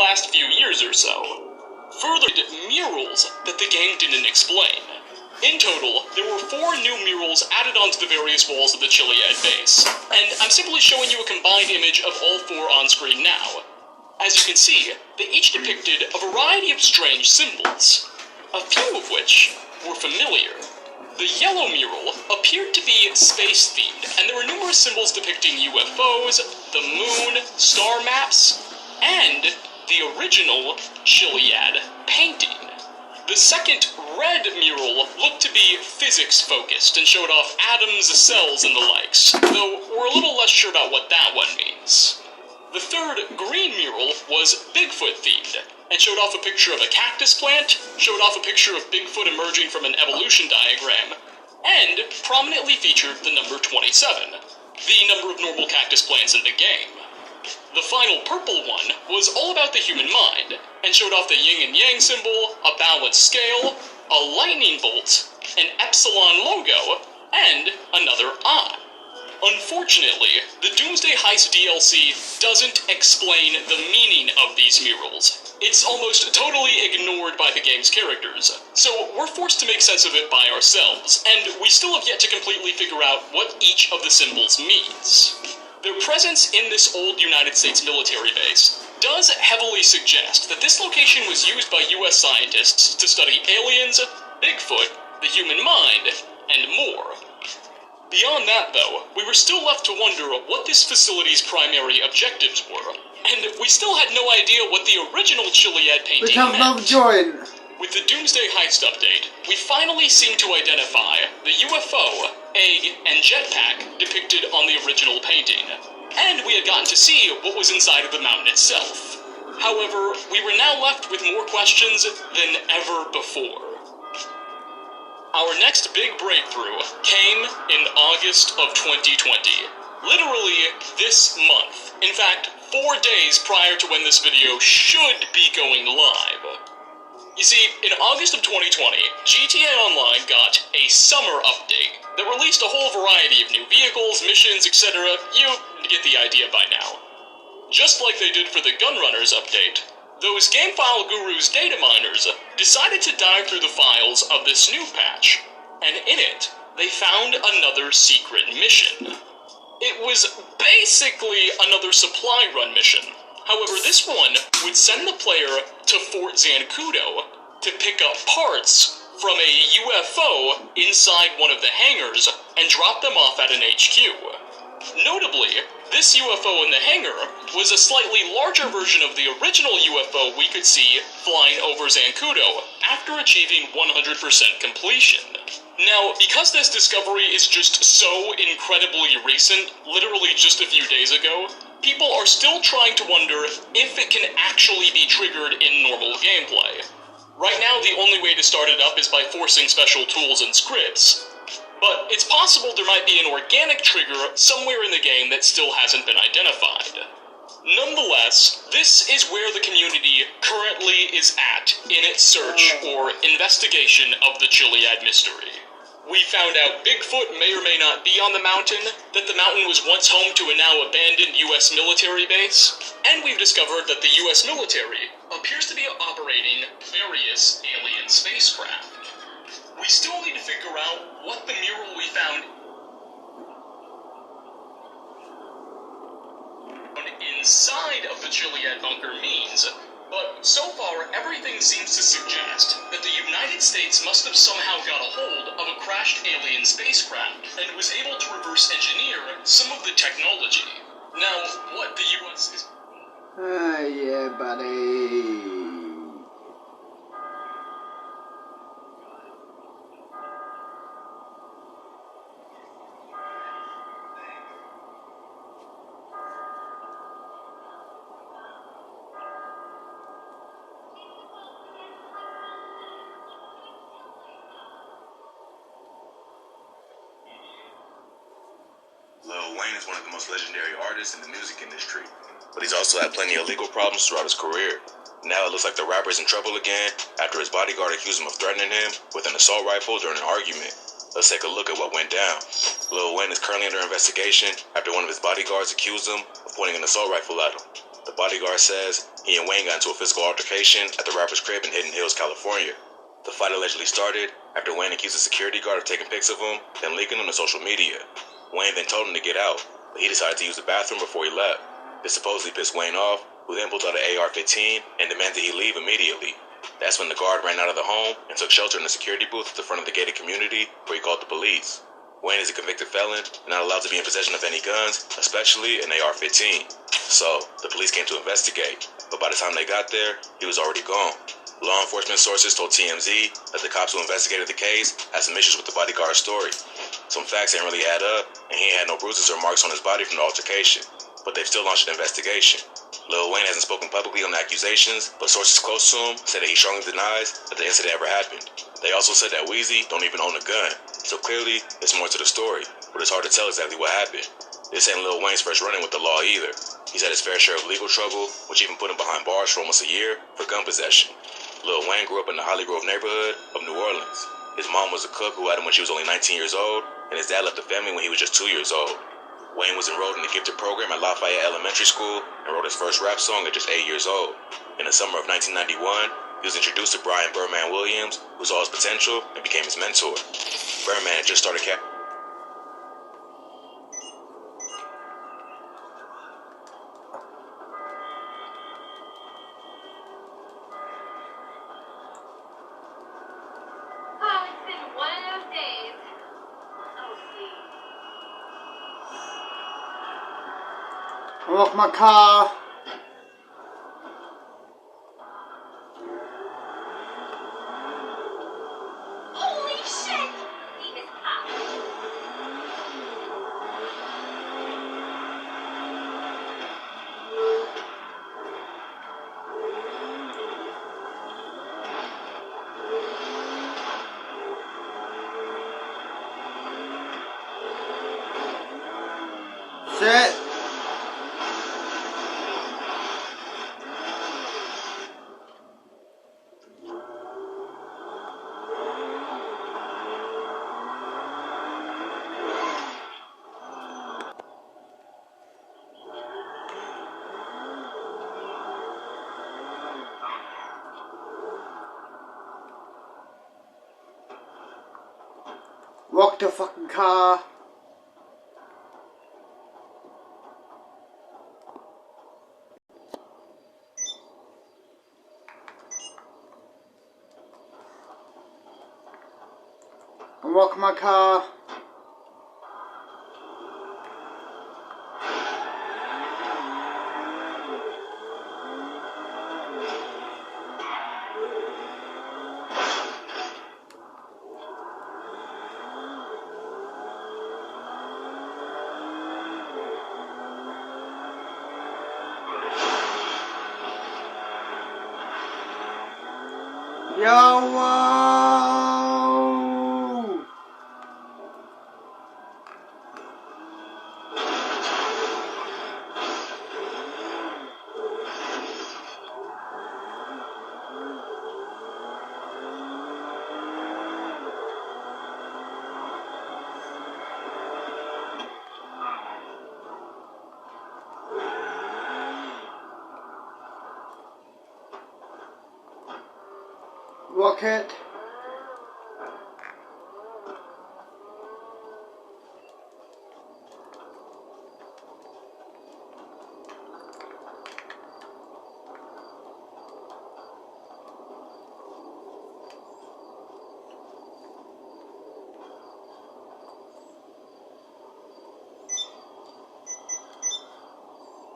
last few years or so. Further, murals that the game didn't explain. In total, there were 4 new murals added onto the various walls of the Chiliad base, and I'm simply showing you a combined image of all 4 on screen now. As you can see, they each depicted a variety of strange symbols, a few of which were familiar. The yellow mural appeared to be space-themed, and there were numerous symbols depicting UFOs, the moon, star maps, and the original Chiliad painting. The second red mural looked to be physics-focused and showed off atoms, cells, and the likes, though we're a little less sure about what that one means. The third green mural was Bigfoot-themed, and showed off a picture of a cactus plant, showed off a picture of Bigfoot emerging from an evolution diagram, and prominently featured the number 27, the number of normal cactus plants in the game. The final purple one was all about the human mind, and showed off the yin and yang symbol, a balanced scale, a lightning bolt, an epsilon logo, and another eye. Unfortunately, the Doomsday Heist DLC doesn't explain the meaning of these murals. It's almost totally ignored by the game's characters, so we're forced to make sense of it by ourselves, and we still have yet to completely figure out what each of the symbols means. Their presence in this old United States military base does heavily suggest that this location was used by US scientists to study aliens, Bigfoot, the human mind, and more. Beyond that, though, we were still left to wonder what this facility's primary objectives were, and we still had no idea what the original Chiliad painting meant. With the Doomsday Heist update, we finally seem to identify the UFO, egg, and jetpack depicted on the original painting, and we had gotten to see what was inside of the mountain itself. However, we were now left with more questions than ever before. Our next big breakthrough came in August of 2020. Literally this month. In fact, 4 days prior to when this video should be going live. You see, in August of 2020, GTA Online got a summer update that released a whole variety of new vehicles, missions, etc. You get the idea by now. Just like they did for the Gunrunners update, those GameFile Gurus data miners decided to dive through the files of this new patch, and in it, they found another secret mission. It was basically another supply run mission. However, this one would send the player to Fort Zancudo to pick up parts from a UFO inside one of the hangars and drop them off at an HQ. Notably, this UFO in the hangar was a slightly larger version of the original UFO we could see flying over Zancudo after achieving 100% completion. Now, because this discovery is just so incredibly recent, literally just a few days ago, people are still trying to wonder if it can actually be triggered in normal gameplay. Right now, the only way to start it up is by forcing special tools and scripts, but it's possible there might be an organic trigger somewhere in the game that still hasn't been identified. Nonetheless, this is where the community currently is at in its search or investigation of the Chiliad mystery. We found out Bigfoot may or may not be on the mountain, that the mountain was once home to a now abandoned US military base, and we've discovered that the US military appears to be operating various alien spacecraft. We still need to figure out what the mural we found inside of the Chiliad bunker means, but so far everything seems to suggest that the United States must have somehow got a hold of a crashed alien spacecraft and was able to reverse engineer some of the technology. Now, what the US is... yeah, buddy. Lil Wayne is one of the most legendary artists in the music industry, but he's also had plenty of legal problems throughout his career. Now it looks like the rapper's in trouble again after his bodyguard accused him of threatening him with an assault rifle during an argument. Let's take a look at what went down. Lil Wayne is currently under investigation after one of his bodyguards accused him of pointing an assault rifle at him. The bodyguard says he and Wayne got into a physical altercation at the rapper's crib in Hidden Hills, California. The fight allegedly started after Wayne accused the security guard of taking pics of him, then leaking them to social media. Wayne then told him to get out, but he decided to use the bathroom before he left. This supposedly pissed Wayne off, who then pulled out an AR-15 and demanded he leave immediately. That's when the guard ran out of the home and took shelter in the security booth at the front of the gated community, where he called the police. Wayne is a convicted felon and not allowed to be in possession of any guns, especially an AR-15. So, the police came to investigate, but by the time they got there, he was already gone. Law enforcement sources told TMZ that the cops who investigated the case had some issues with the bodyguard's story. Some facts didn't really add up, and he had no bruises or marks on his body from the altercation, but they've still launched an investigation. Lil Wayne hasn't spoken publicly on the accusations, but sources close to him said that he strongly denies that the incident ever happened. They also said that Weezy don't even own a gun, so clearly there's more to the story, but it's hard to tell exactly what happened. This ain't Lil Wayne's first run-in with the law either. He's had his fair share of legal trouble, which even put him behind bars for almost a year for gun possession. Lil Wayne grew up in the Holly Grove neighborhood of New Orleans. His mom was a cook who had him when she was only 19 years old, and his dad left the family when he was just 2 years old. Wayne was enrolled in the gifted program at Lafayette Elementary School and wrote his first rap song at just 8 years old. In the summer of 1991, he was introduced to Brian Birdman Williams, who saw his potential and became his mentor. Birdman had just started Unlock my car. Holy shit! Leave his cop. Shit. Lock the fucking car. Unlock my car. Yo! Rocket.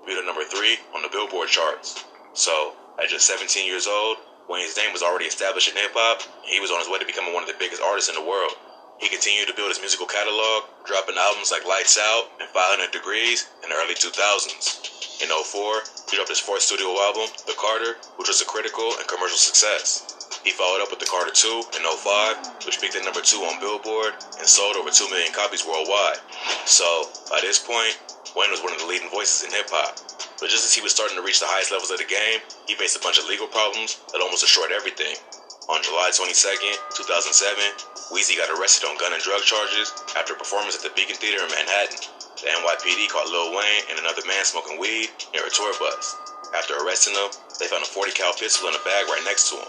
debuted at number 3 on the Billboard charts. So, at just 17 years old, Wayne's name was already established in hip-hop, and he was on his way to becoming one of the biggest artists in the world. He continued to build his musical catalog, dropping albums like Lights Out and 500 Degrees in the early 2000s. In 2004, he dropped his fourth studio album, The Carter, which was a critical and commercial success. He followed up with The Carter 2 in 2005, which peaked at number 2 on Billboard and sold over 2 million copies worldwide. So, by this point, Wayne was one of the leading voices in hip-hop. But just as he was starting to reach the highest levels of the game, he faced a bunch of legal problems that almost destroyed everything. On July 22nd, 2007, Weezy got arrested on gun and drug charges after a performance at the Beacon Theater in Manhattan. The NYPD caught Lil Wayne and another man smoking weed near a tour bus. After arresting him, They found a 40 cal pistol in a bag right next to him.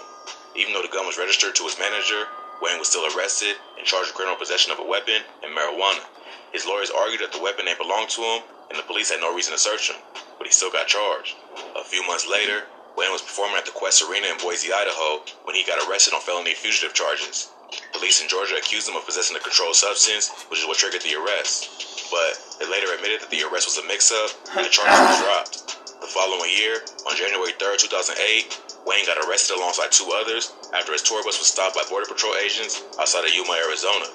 Even though the gun was registered to his manager, Wayne was still arrested and charged with criminal possession of a weapon and marijuana. His lawyers argued that the weapon ain't belonged to him and the police had no reason to search him, but he still got charged. A few months later, Wayne was performing at the Quest Arena in Boise, Idaho, when he got arrested on felony fugitive charges. Police in Georgia accused him of possessing a controlled substance, which is what triggered the arrest. But they later admitted that the arrest was a mix-up and the charges were dropped. The following year, on January 3rd, 2008, Wayne got arrested alongside two others after his tour bus was stopped by Border Patrol agents outside of Yuma, Arizona.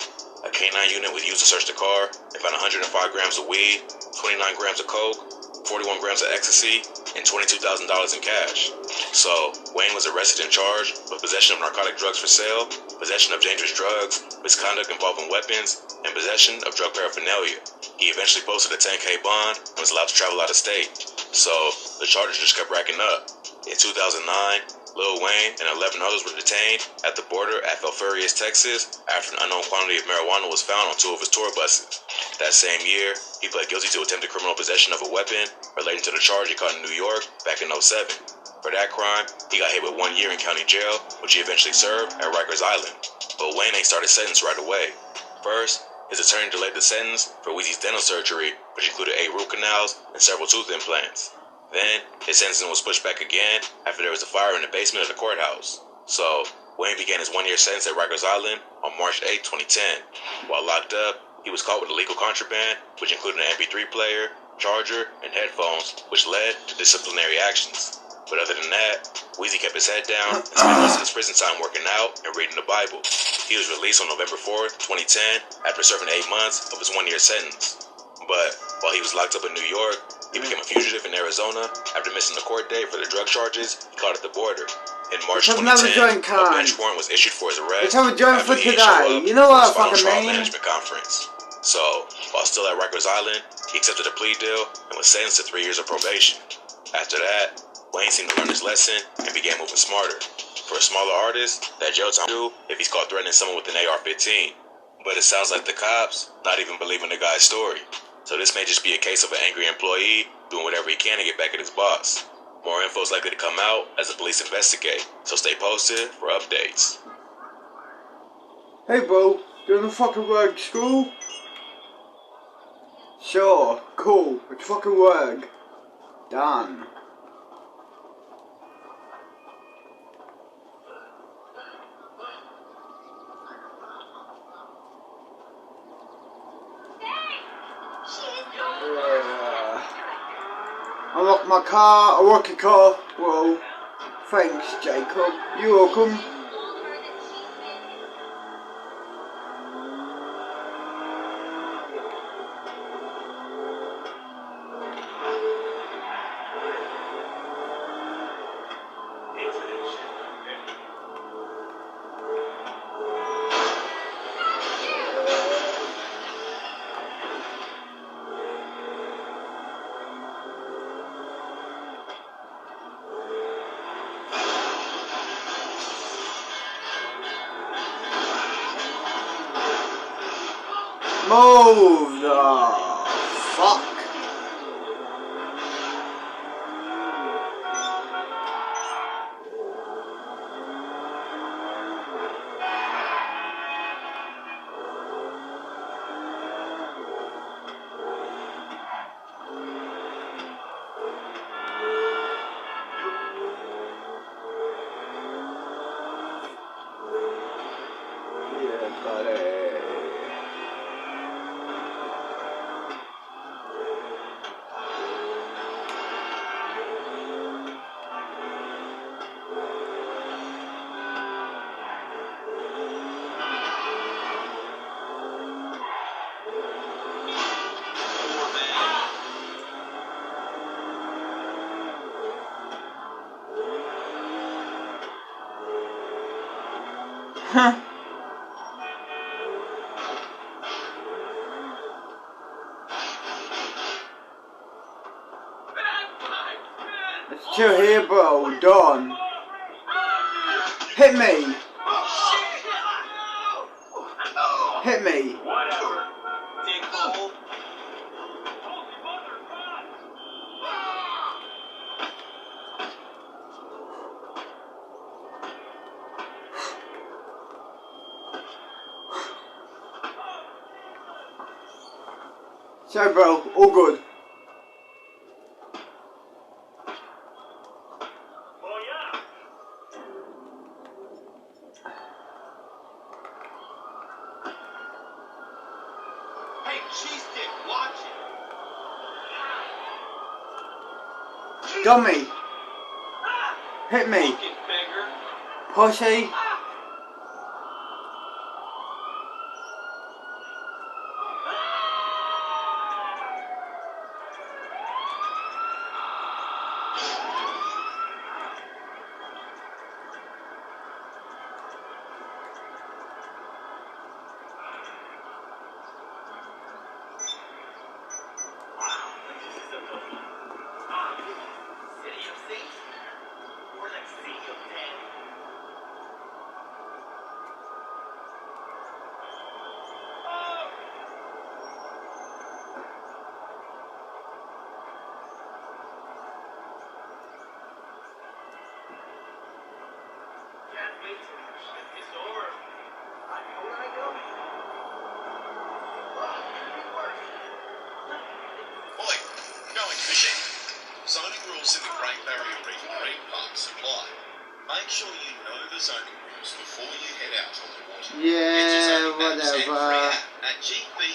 A K-9 unit was used to search the car and found 105 grams of weed, 29 grams of coke, 41 grams of ecstasy, and $22,000 in cash. So, Wayne was arrested and charged with possession of narcotic drugs for sale, possession of dangerous drugs, misconduct involving weapons, and possession of drug paraphernalia. He eventually posted a 10K bond and was allowed to travel out of state. So, the charges just kept racking up. In 2009, Lil Wayne and 11 others were detained at the border at Falfurrias, Texas, after an unknown quantity of marijuana was found on two of his tour buses. That same year, he pled guilty to attempted criminal possession of a weapon relating to the charge he caught in New York back in 2007. For that crime, he got hit with 1 year in county jail, which he eventually served at Rikers Island. But Wayne ain't started sentence right away. First, his attorney delayed the sentence for Weezy's dental surgery, which included 8 root canals and several tooth implants. Then, his sentencing was pushed back again after there was a fire in the basement of the courthouse. So, Wayne began his 1-year sentence at Rikers Island on March 8, 2010. While locked up, he was caught with illegal contraband, which included an MP3 player, charger, and headphones, which led to disciplinary actions. But other than that, Weezy kept his head down and spent most of his prison time working out and reading the Bible. He was released on November 4th, 2010, after serving 8 months of his 1-year sentence. But while he was locked up in New York, he became a fugitive in Arizona after missing the court date for the drug charges he caught at the border. In March 2010, a bench warrant was issued for his arrest after he didn't show up You know what for I his final fucking trial mean? management conference. So, while still at Rikers Island, he accepted a plea deal and was sentenced to 3 years of probation. After that, Wayne seemed to learn his lesson and began moving smarter. For a smaller artist, that jail time will do if he's caught threatening someone with an AR-15. But it sounds like the cops not even believing the guy's story. So this may just be a case of an angry employee doing whatever he can to get back at his boss. More info is likely to come out as the police investigate, so stay posted for updates. Hey bro, doing the fucking work school? Sure, cool, it's fucking work. Done. Unlock my car, I work a car. Whoa. Thanks, Jacob. You're welcome. Move the fuck. Yeah, buddy. Huh. Let's chill here, bro. Done. Hit me. Hit me. So bro, all good. Hey, cheese stick, watch it. Dummy. Hit me. Fucking beggar. Pussy. Oi, going fishing. Zoning rules in the Great Barrier Reef Marine Parks apply. Make sure you know the zoning rules before you head out on the water. Get your Yeah, zoning maps and free whatever. app at gbrmpa.gov.au.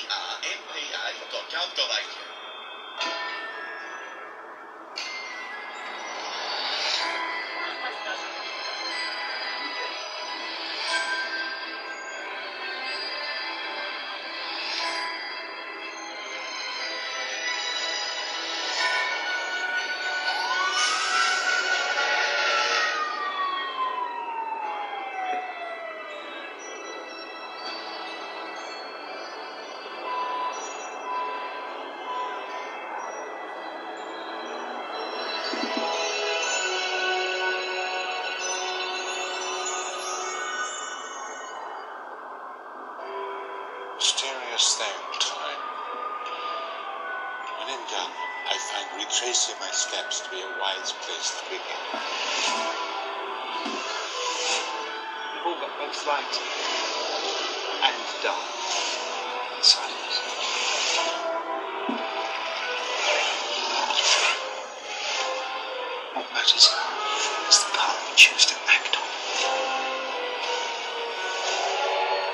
Mysterious thing, time. When in doubt, I find retracing my steps to be a wise place to begin. We've all got both light and dark sides. What matters is the path we choose to act on.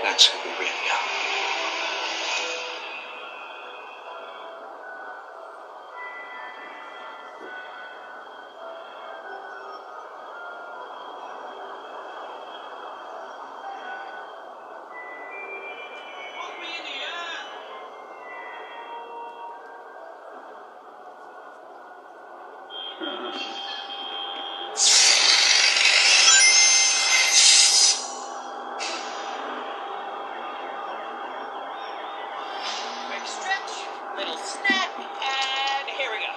That's who we really are. Quick stretch, little snack, and here we go.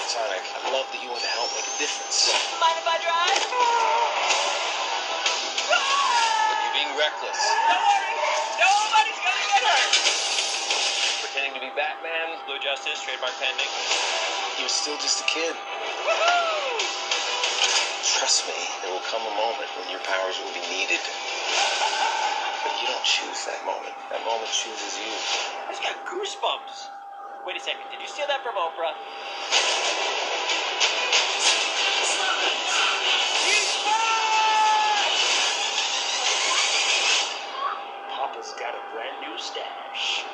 Sonic, I love that you want to help make a difference. Mind if I drive? But you're being reckless. Don't worry, nobody's gonna get hurt. Pretending to be Batman, Blue Justice, trademark pending. You're still just a kid. Woohoo! Trust me, there will come a moment when your powers will be needed. But you don't choose that moment. That moment chooses you. I just got goosebumps. Wait a second, did you steal that from Oprah? He's back! Papa's got a brand new stash.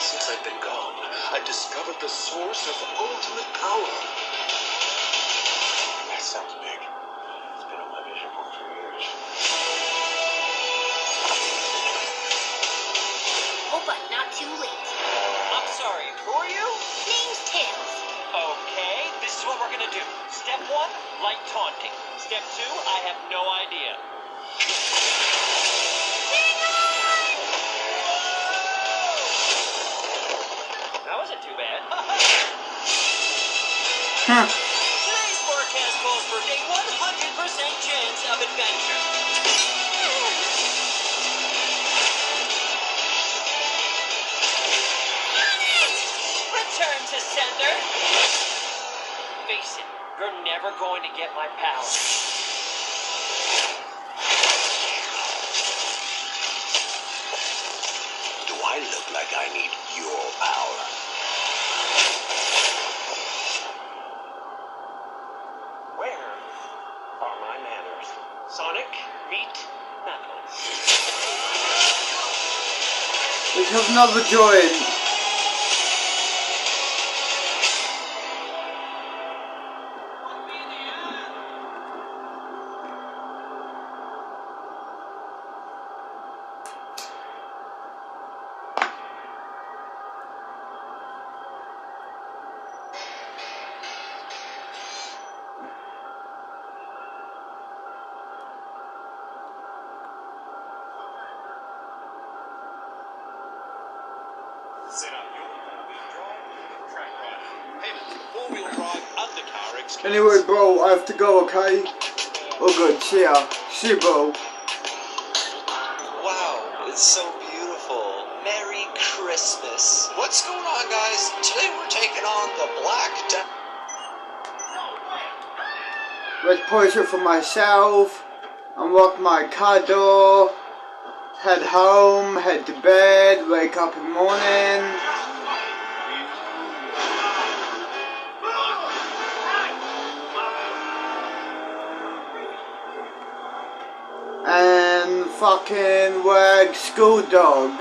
Since I've been gone, I discovered the source of ultimate power. That sounds big. It's been on my vision board for years. Hope I'm not too late. I'm sorry, who are you? Name's Tails. Okay, this is what we're gonna do. Step 1, light taunting. Step 2, I have no idea. That wasn't too bad. Huh. Today's forecast calls for a 100% chance of adventure. Return to sender. Face it, you're never going to get my power. Do I look like I need your power. Where are my manners? Sonic, meet Knuckles. We have another joint. Set up your four-wheel drive track rider. Payment four-wheel drive undercar exclusive. Anyway, bro, I have to go, okay? Oh, good. See ya. See you, bro. Wow, it's so beautiful. Merry Christmas. What's going on, guys? Today we're taking on the Black Death. Let's push it for myself. Unlock my car door. Head home, head to bed, wake up in the morning. And fucking wag school dog.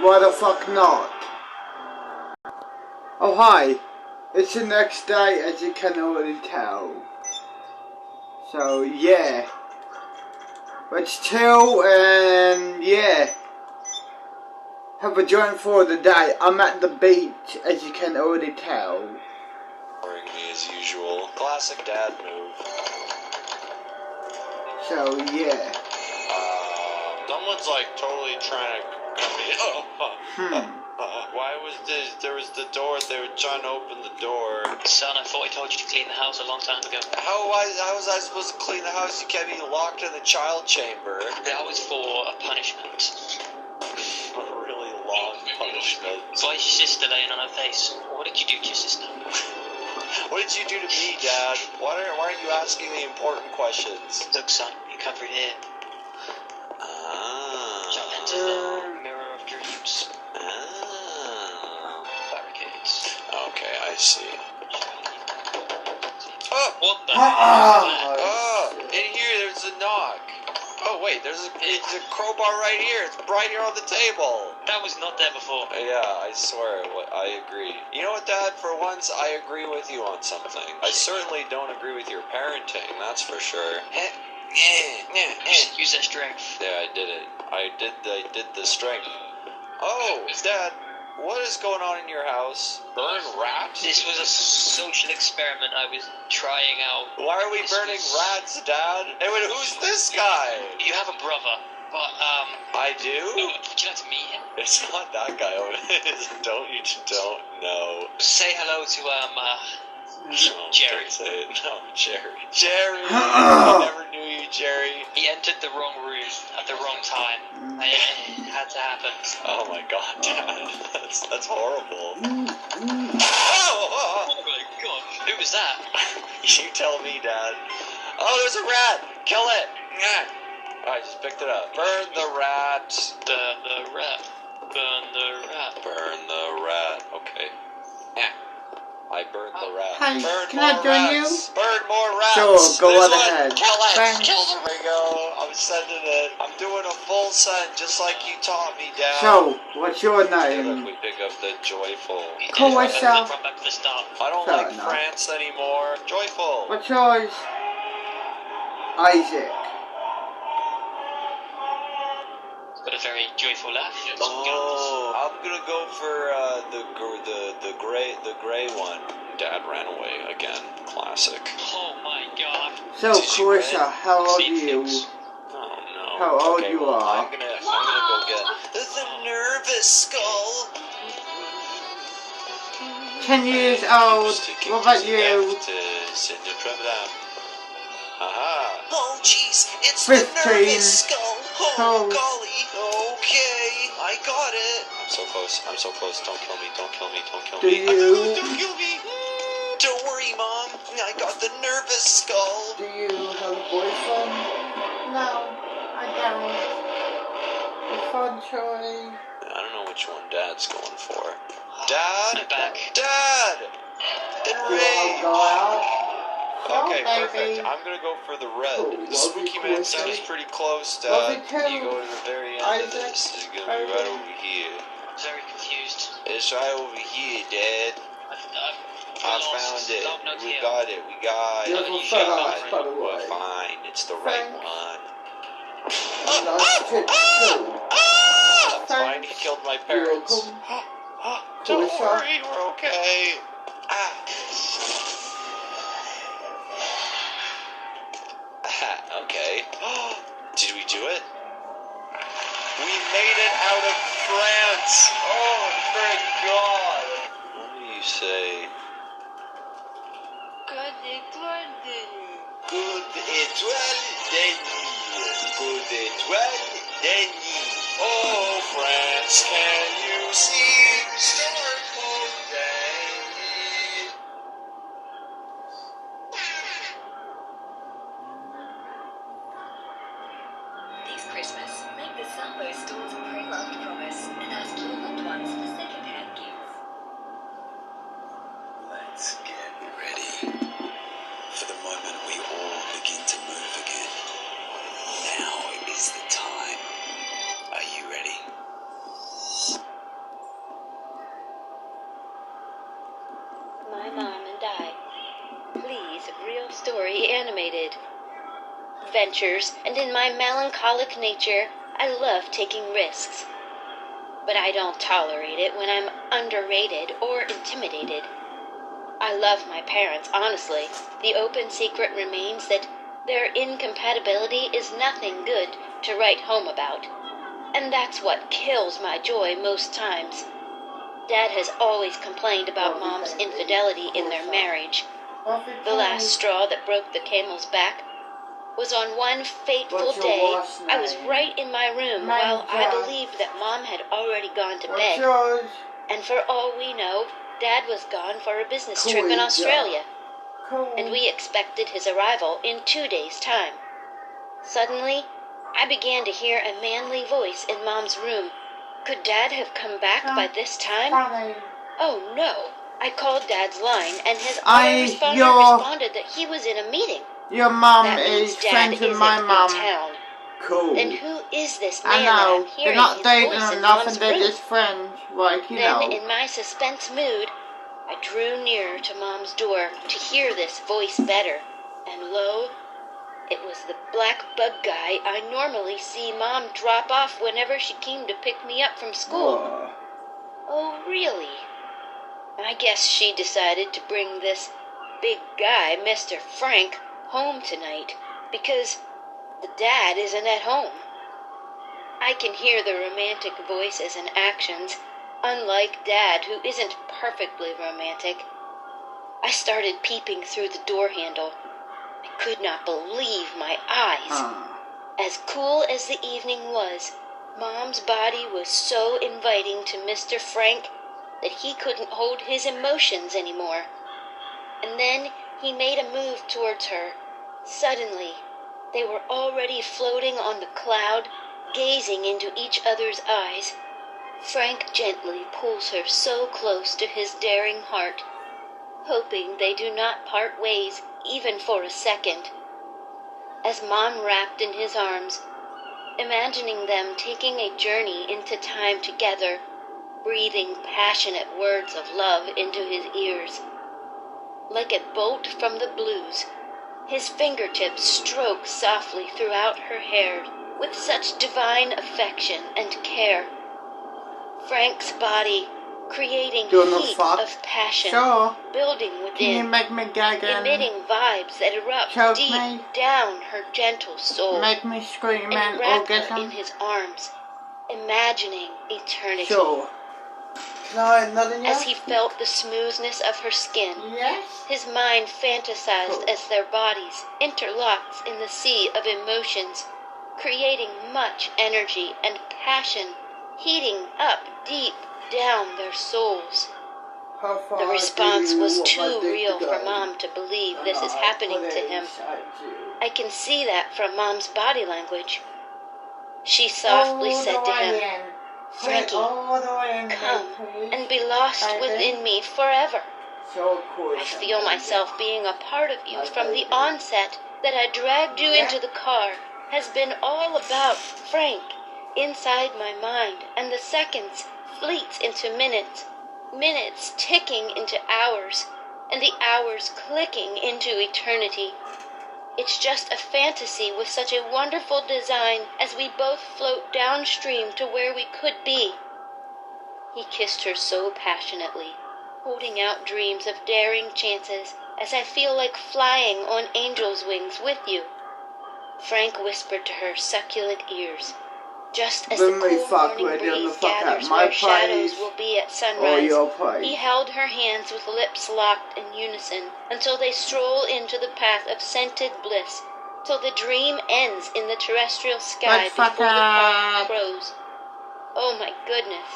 Why the fuck not? Oh hi, it's the next day as you can already tell. So yeah. Let's chill and yeah, have a joint for the day. I'm at the beach, as you can already tell. Ignoring me as usual. Classic dad move. So yeah. Someone's like totally trying to come in. Why was there was the door, they were trying to open the door. Son, I thought I told you to clean the house a long time ago. How was I supposed to clean the house? You kept me locked in the child chamber. That was for a punishment. A really long punishment. Why is your sister laying on her face? What did you do to your sister? What did you do to me, Dad? Why aren't you asking the important questions? Look, son, you're covered here. Jump into the mirror of dreams. Barricades. Okay, I see. Oh, what the in here there's a knock. Oh wait, there's a crowbar right here. It's right here on the table. That was not there before. Yeah, I swear, I agree. You know what, Dad? For once, I agree with you on something. I certainly don't agree with your parenting, that's for sure. Just use that strength. Yeah, I did it. I did the strength. Oh, Dad, what is going on in your house? Burn rats? This was a social experiment I was trying out. Why are we burning rats, Dad? Hey, wait, who's this guy? You have a brother, but I do? would you like to meet him? It's not that guy over there. Don't know. Say hello to No, Jerry. don't say it. No, Jerry. Jerry! I never knew you, Jerry. He entered the wrong room at the wrong time. It had to happen. Oh my god, Dad. That's horrible. Oh my god. Who was that? You tell me, Dad. Oh, there's a rat! Kill it! I just picked it up. Burn the rat. Burn the rat. Burn the rat. Burn the rat. Okay. I burned the rat. Hi, Burn can I more join rats. Burn more rats. Sure, go There's right one. ahead. Kill it. Thanks. Kill them. There we go. I'm sending it. I'm doing a full send just like you taught me, Dad. So, what's your Hey, look, name? we pick up the joyful. Call myself. Run back to the start. I don't Fair like enough. France anymore. Joyful. What's yours? Isaac. Got a very joyful laugh. Oh, I'm gonna go for the gray one. Dad ran away again. Classic. Oh my god. So, Did you Clarissa, win? how old are Seen you? things. Oh no. How old okay, you well, are? I'm gonna go get the nervous skull. 10 years old. Sticking What about to the you? left is in the trap. Aha. Oh, jeez, it's 15. the nervous skull. Oh, Oh. golly. Okay, I got it. I'm so close. I'm so close. Don't kill me. Don't kill me. Don't kill Do me. you? Don't kill me. Don't worry, Mom. I got the nervous skull. Do you have a boyfriend? No, I don't. A fun choice. I don't know what which one Dad's going for. Dad? I'm back. Dad! Enraged! Go out. Okay, Oh, perfect. baby. I'm gonna go for the red. Cool. The Spooky Cool. Man sounds pretty close, Love Dad. it too. You go to the very end of Isaac. this. It's gonna be right over here. Very confused. It's right over here, Dad. I found it. Dog note We here. got it. We got Yes, it. we'll You set got off, it. by the We're way. fine. It's the right Thanks. one. That's it too. It's fine. He killed my parents. welcome. Don't Cool, worry. We're okay. Ah. Okay. Did we do it? We made it out of France. Oh, thank God. What do you say? Good étoile de nuit. Good étoile de nuit. Good étoile de nuit. Oh, France, can you see star-closed day? This Christmas, make the Subway store's pre-loved promise and ask your loved ones for second-hand gifts. Let's get ready for the moment we all begin to move again. Now is the time. Are you ready? My Mom and I. Please, real story animated. Ventures, and in my melancholic nature, I love taking risks. But I don't tolerate it when I'm underrated or intimidated. I love my parents, honestly. The open secret remains that their incompatibility is nothing good to write home about. And that's what kills my joy most times. Dad has always complained about Mom's infidelity in their marriage. The last straw that broke the camel's back was on one fateful What's your day. last I was name? right in my room My while I God. believed that Mom had already gone to What's bed. yours? And for all we know, Dad was gone for a business Cool, trip in yeah. Australia, Cool. and we expected his arrival in 2 days' time. Suddenly, I began to hear a manly voice in Mom's room. Could Dad have come back by this time? Funny. Oh no! I called Dad's line, and his I- autoresponder your- responded that he was in a meeting. Your mum That means is Dad friends with isn't my in mum. town. Cool. Then who is this I man that know. I'm They're hearing not his dating voice or in nothing, Mom's they're room? just friends. Right, you Then, know. in my suspense mood, I drew nearer to Mom's door to hear this voice better, and lo, it was the black bug guy I normally see Mom drop off whenever she came to pick me up from school. Oh. Oh, really? I guess she decided to bring this big guy, Mr. Frank, home tonight, because the dad isn't at home. I can hear the romantic voices and actions, unlike Dad, who isn't perfectly romantic. I started peeping through the door handle. I could not believe my eyes. As cool as the evening was, Mom's body was so inviting to Mr. Frank that he couldn't hold his emotions anymore. And then he made a move towards her. Suddenly, they were already floating on the cloud, gazing into each other's eyes. Frank gently pulls her so close to his daring heart, hoping they do not part ways even for a second. As Mom wrapped in his arms, imagining them taking a journey into time together, breathing passionate words of love into his ears. Like a bolt from the blues, his fingertips stroked softly throughout her hair with such divine affection and care. Frank's body creating Do no heat fuck. of passion, Sure. building Can you within, make me gag and emitting vibes that erupt Choke deep me. down her gentle soul, make me scream and and wrap her in orgasm? his arms, imagining eternity. Sure. No, nothing As else? he felt the smoothness of her skin, Yes? his mind fantasized Cool. as their bodies interlocked in the sea of emotions, creating much energy and passion, heating up deep down their souls. How far The response do you was want my too dick real to for go? Mom to believe this is I'll happening put to it him. inside you. I can see that from Mom's body language. She softly said to him, Frankie, all the way in come here, and be lost within me forever. So of course. I feel myself being a part of you from the onset that I dragged you into the car has been all about Frank inside my mind, and the seconds fleets into minutes, minutes ticking into hours, and the hours clicking into eternity. It's just a fantasy with such a wonderful design as we both float downstream to where we could be. He kissed her so passionately, holding out dreams of daring chances as I feel like flying on angel's wings with you. Frank whispered to her succulent ears, just as the cool morning breeze gathers where shadows will be at sunrise. He held her hands with lips locked in unison until they stroll into the path of scented bliss, till the dream ends in the terrestrial sky before the cock crows. Oh my goodness.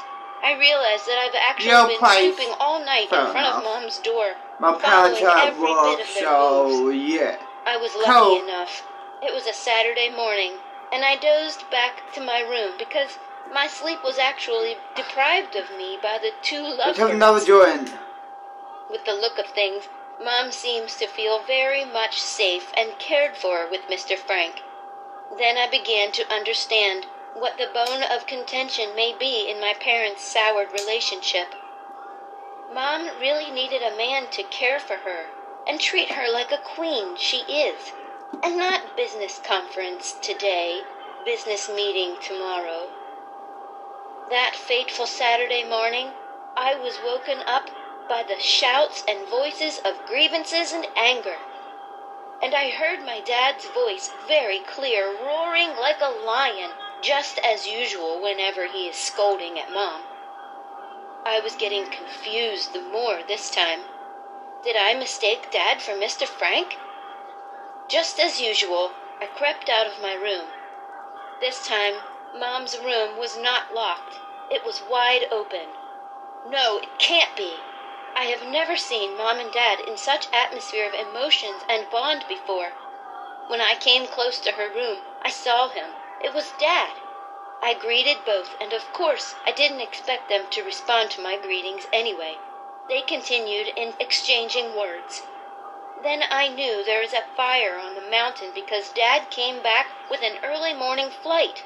I realize that I've actually been stooping all night in front of Mom's door, following every bit of their moves. Yeah. I was lucky enough. It was a Saturday morning, and I dozed back to my room because my sleep was actually deprived of me by the two lovebirds. Let's have another joint. With the look of things, Mom seems to feel very much safe and cared for with Mr. Frank. Then I began to understand what the bone of contention may be in my parents' soured relationship. Mom really needed a man to care for her and treat her like a queen she is, and not business conference today, business meeting tomorrow. That fateful Saturday morning, I was woken up by the shouts and voices of grievances and anger. And I heard my dad's voice very clear, roaring like a lion, just as usual whenever he is scolding at Mom. I was getting confused the more this time. Did I mistake Dad for Mr. Frank? Just as usual, I crept out of my room. This time, Mom's room was not locked. It was wide open. No, it can't be. I have never seen Mom and Dad in such atmosphere of emotions and bond before. When I came close to her room, I saw him. It was Dad. I greeted both, and of course, I didn't expect them to respond to my greetings anyway. They continued in exchanging words. Then I knew there was a fire on the mountain because Dad came back with an early morning flight.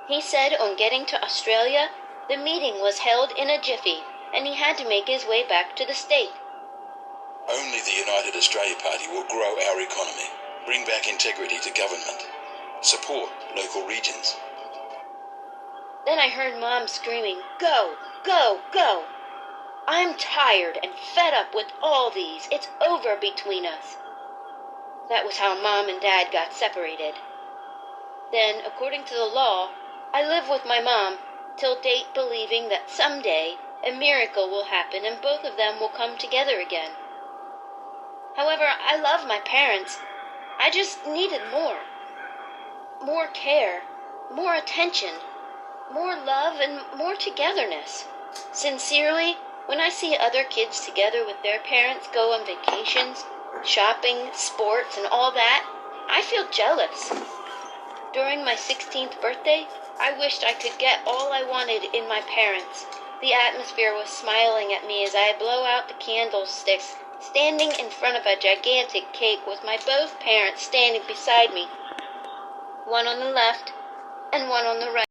He said on getting to Australia, the meeting was held in a jiffy, and he had to make his way back to the state. Only the United Australia Party will grow our economy, bring back integrity to government, support local regions. Then I heard Mom screaming, "Go, go, go! I'm tired and fed up with all these. It's over between us." That was how Mom and Dad got separated. Then, according to the law, I live with my mom till date, believing that someday a miracle will happen and both of them will come together again. However, I love my parents. I just needed more. More care, more attention, more love, and more togetherness. Sincerely, when I see other kids together with their parents go on vacations, shopping, sports, and all that, I feel jealous. During my 16th birthday, I wished I could get all I wanted in my parents. The atmosphere was smiling at me as I blow out the candlesticks, standing in front of a gigantic cake with my both parents standing beside me, one on the left and one on the right.